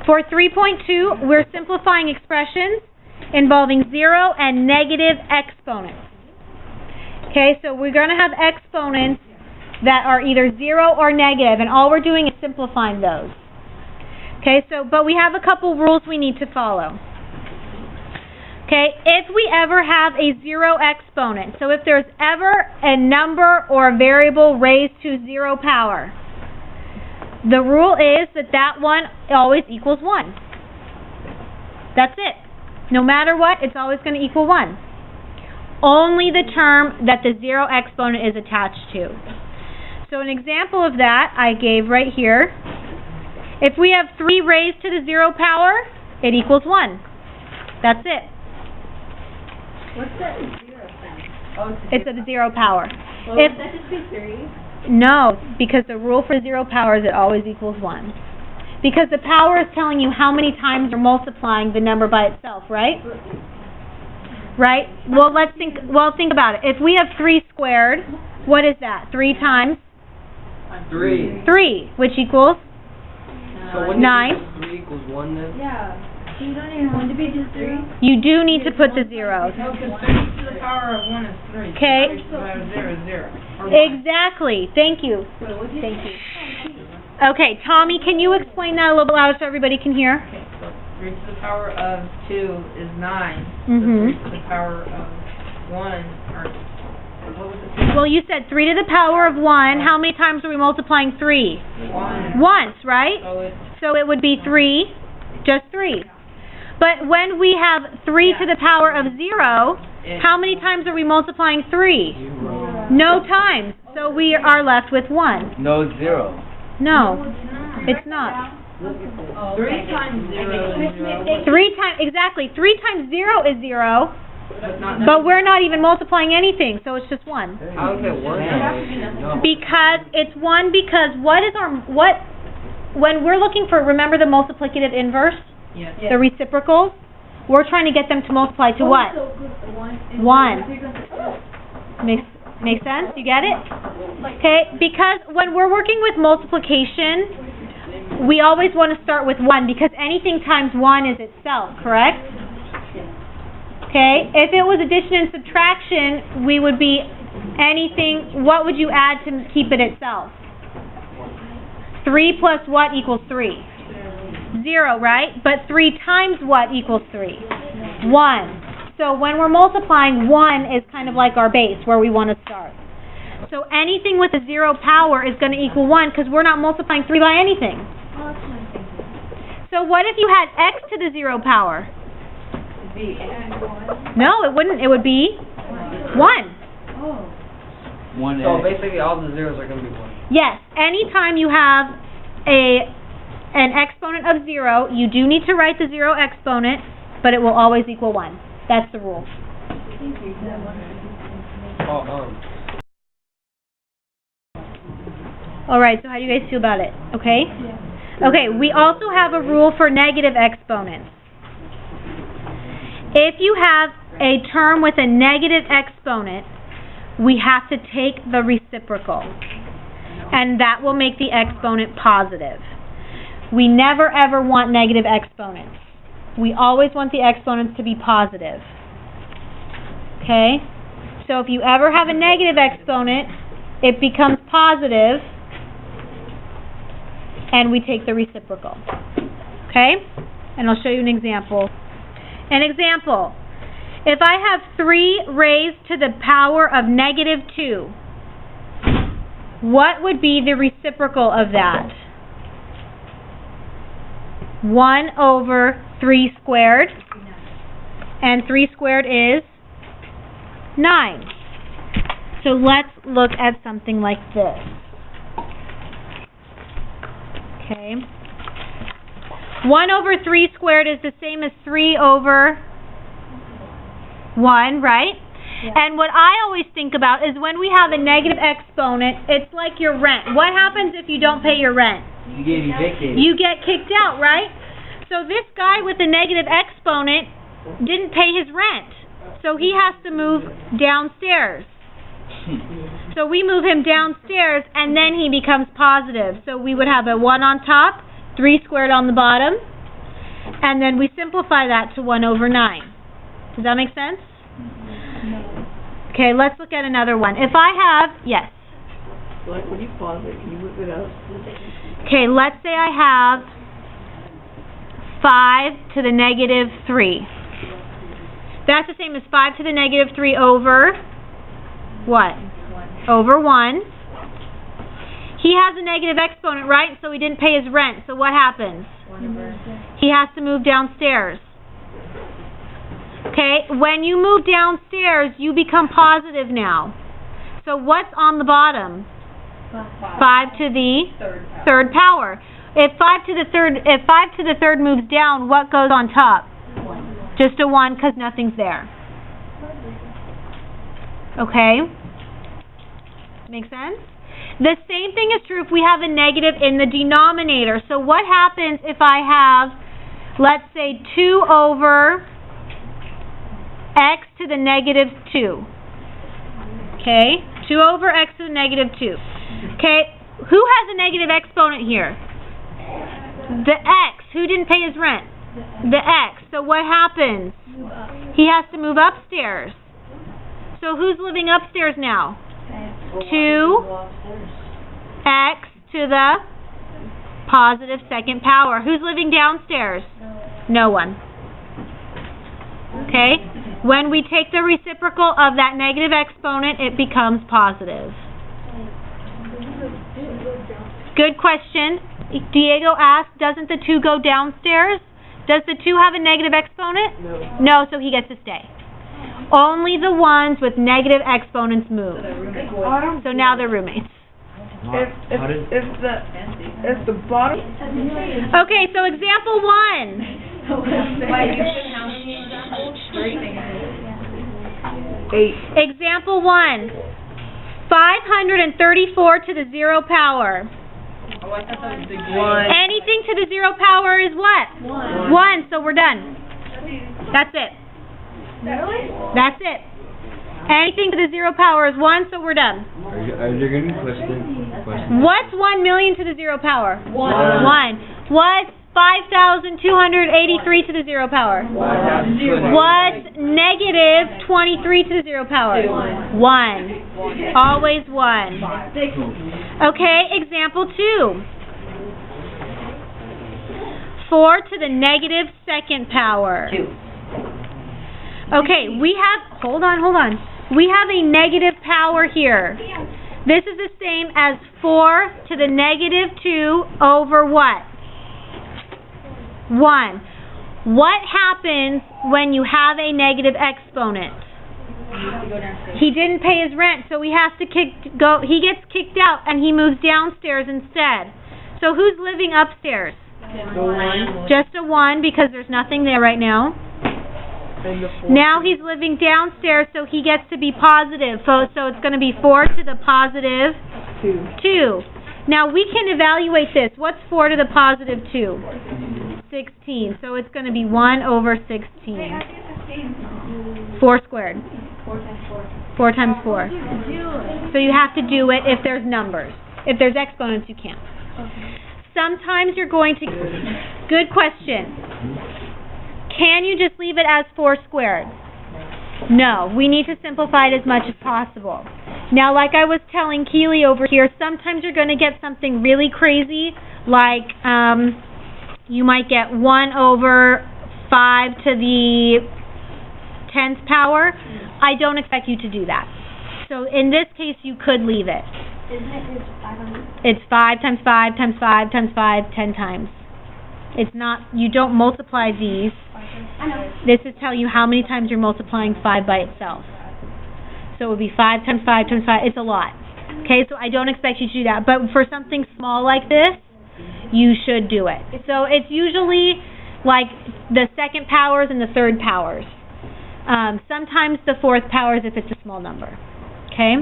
For 3.2, we're simplifying expressions involving 0 and negative exponents. Okay, so we're going to have exponents that are either 0 or negative, and all we're doing is simplifying those. Okay, so, but we have a couple rules we need to follow. Okay, if we ever have a 0 exponent, so if there's ever a number or a variable raised to 0 power, the rule is that that one always equals 1. That's it. No matter what, it's always going to equal 1. Only the term that the 0 exponent is attached to. So an example of that I gave right here. If we have 3 raised to the 0 power, it equals 1. That's it. What's that 0 sign? Oh, it's at the 0 power. Well, would that just be 3? No, because the rule for 0 power is it always equals 1. Because the power is telling you how many times you're multiplying the number by itself, right? Right? Well, think about it. If we have 3 squared, what is that? 3 times? 3. 3, which equals? So 9. 3 equals 1 then? Yeah. So you don't even want to be just 3? You do need to put the zeros. No, because 3 to the power of 1 is 3. Okay. 3 to the power of 0 is 0. Exactly. Thank you. Thank you. Okay, Tommy, can you explain that a little louder so everybody can hear? Okay, so 3 to the power of 2 is 9. Mm-hmm. 3 to the power of 1, or what was it? Well, you said 3 to the power of 1. How many times are we multiplying 3? 1. Once, right? So it would be 3, just 3. But when we have 3 to the power of 0, how many times are we multiplying 3? 0. No times. So we are left with 1. No, 0. No, it's not. 3 times 0 is 0. 3 times, exactly. 3 times 0 is 0, But but we're not even multiplying anything, so it's just 1. How is it 1? No. Because it's 1 because when we're looking for, remember the multiplicative inverse? Yes. The reciprocals? We're trying to get them to multiply to what? 1. Makes sense? You get it? Okay, because when we're working with multiplication, we always want to start with 1 because anything times 1 is itself, correct? Okay, if it was addition and subtraction, we would be anything, what would you add to keep it itself? 3 plus what equals 3? 0, right? But 3 times what equals 3? 1. So when we're multiplying, 1 is kind of like our base where we want to start. So anything with a 0 power is going to equal 1 because we're not multiplying 3 by anything. So what if you had x to the 0 power? No, it wouldn't. It would be 1. 1. So basically all the zeros are going to be 1. Yes. Anytime you have an exponent of 0, you do need to write the 0 exponent, but it will always equal 1. That's the rule. Alright, so how do you guys feel about it? Okay? Okay, we also have a rule for negative exponents. If you have a term with a negative exponent, we have to take the reciprocal. And that will make the exponent positive. We never ever want negative exponents. We always want the exponents to be positive. Okay? So if you ever have a negative exponent, it becomes positive, and we take the reciprocal. Okay? And I'll show you an example. An example. If I have 3 raised to the power of negative 2, what would be the reciprocal of that? 1 over 3 squared, and 3 squared is 9. So let's look at something like this. Okay. 1 over 3 squared is the same as 3 over 1, right? Yeah. And what I always think about is when we have a negative exponent, it's like your rent. What happens if you don't pay your rent? You get evicted. You get kicked out, right? So this guy with the negative exponent didn't pay his rent. So he has to move downstairs. So we move him downstairs and then he becomes positive. So we would have a 1 on top, 3 squared on the bottom, And then we simplify that to 1 over 9. Does that make sense? Okay, let's look at another one. If I have, yes. Like, when you pause it, can you whip it up? Okay, let's say I have 5 to the negative 3. That's the same as 5 to the negative 3 over what? Over 1. He has a negative exponent, right? So he didn't pay his rent. So what happens? He has to move downstairs. Okay, when you move downstairs, you become positive now. So what's on the bottom? 5 to the third power. If 5 to the third moves down, what goes on top? Just a 1 because nothing's there. Okay? Make sense? The same thing is true if we have a negative in the denominator. So what happens if I have, let's say, 2 over x to the negative 2? Okay? 2 over x to the negative 2. Okay? Who has a negative exponent here? The x. Who didn't pay his rent? The x. So what happens? He has to move upstairs. So who's living upstairs now? 2x to the positive second power. Who's living downstairs? No one. Okay? When we take the reciprocal of that negative exponent, it becomes positive. Good question. Diego asked, doesn't the 2 go downstairs? Does the 2 have a negative exponent? No, so he gets to stay. Only the ones with negative exponents move. So now they're roommates. If the bottom... Okay, so example 1. Example 1. 534 to the 0 power. Anything to the 0 power is what? 1. So we're done. That's it. That's it. Anything to the 0 power is 1, so we're done. Are there going to be questions? What's 1 million to the 0 power? 1. What's 5,283 to the 0 power? 1. What's negative 23 to the 0 power? 1. Always 1. Okay, example 2. 4 to the negative second power. 2. Okay, we have, hold on. We have a negative power here. This is the same as 4 to the negative 2 over what? 1. What happens when you have a negative exponent? He didn't pay his rent, so he has to he gets kicked out and he moves downstairs instead. So who's living upstairs? Just a 1 because there's nothing there right now. Now he's living downstairs, so he gets to be positive. So it's going to be 4 to the positive 2. Now we can evaluate this. What's 4 to the positive 2? 16. So it's going to be 1 over 16. 4 squared. 4 times 4. So you have to do it if there's numbers. If there's exponents, you can't. Sometimes you're going to... Good question. Can you just leave it as 4 squared? No, we need to simplify it as much as possible. Now, like I was telling Keely over here, sometimes you're going to get something really crazy, like you might get 1 over 5 to the 10th power. I don't expect you to do that. So in this case, you could leave it. It's 5 times 5 times 5 times 5, 10 times. It's not, you don't multiply these. This is telling you how many times you're multiplying 5 by itself. So it would be 5 times 5 times 5. It's a lot. Okay, so I don't expect you to do that. But for something small like this, you should do it. So it's usually like the second powers and the third powers. Sometimes the fourth powers if it's a small number. Okay?